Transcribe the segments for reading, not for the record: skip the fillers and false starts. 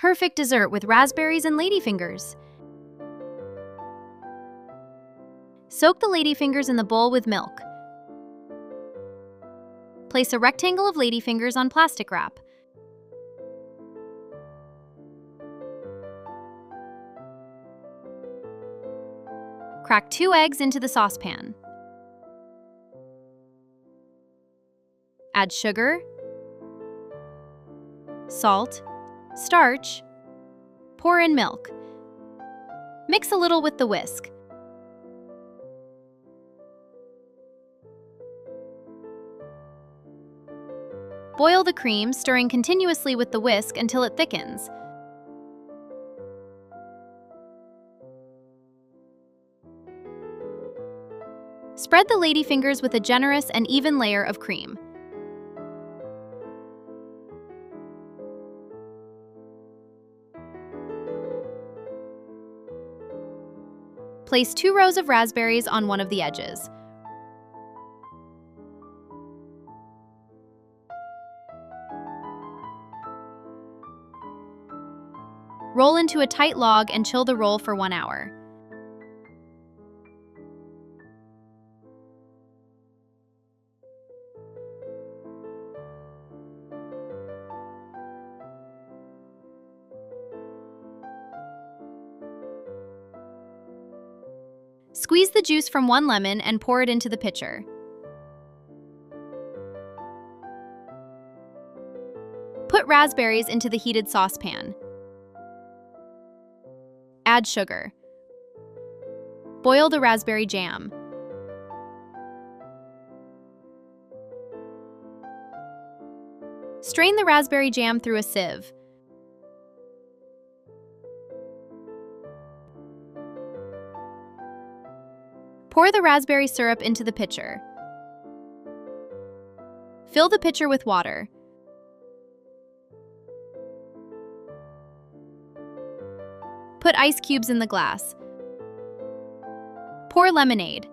Perfect dessert with raspberries and ladyfingers. Soak the ladyfingers in the bowl with milk. Place a rectangle of ladyfingers on plastic wrap. Crack 2 eggs into the saucepan. Add sugar, salt, starch, pour in milk. Mix a little with the whisk. Boil the cream, stirring continuously with the whisk until it thickens. Spread the ladyfingers with a generous and even layer of cream. Place 2 rows of raspberries on one of the edges. Roll into a tight log and chill the roll for 1 hour. Squeeze the juice from 1 lemon and pour it into the pitcher. Put raspberries into the heated saucepan. Add sugar. Boil the raspberry jam. Strain the raspberry jam through a sieve. Pour the raspberry syrup into the pitcher. Fill the pitcher with water. Put ice cubes in the glass. Pour lemonade.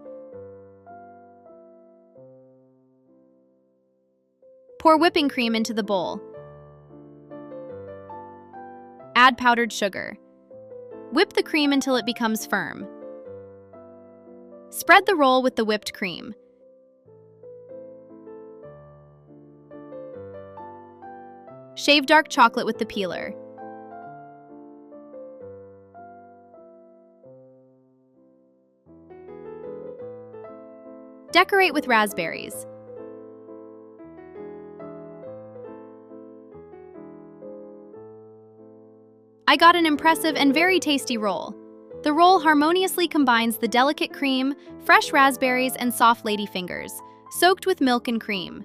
Pour whipping cream into the bowl. Add powdered sugar. Whip the cream until it becomes firm. Spread the roll with the whipped cream. Shave dark chocolate with the peeler. Decorate with raspberries. I got an impressive and very tasty roll. The roll harmoniously combines the delicate cream, fresh raspberries, and soft ladyfingers, soaked with milk and cream.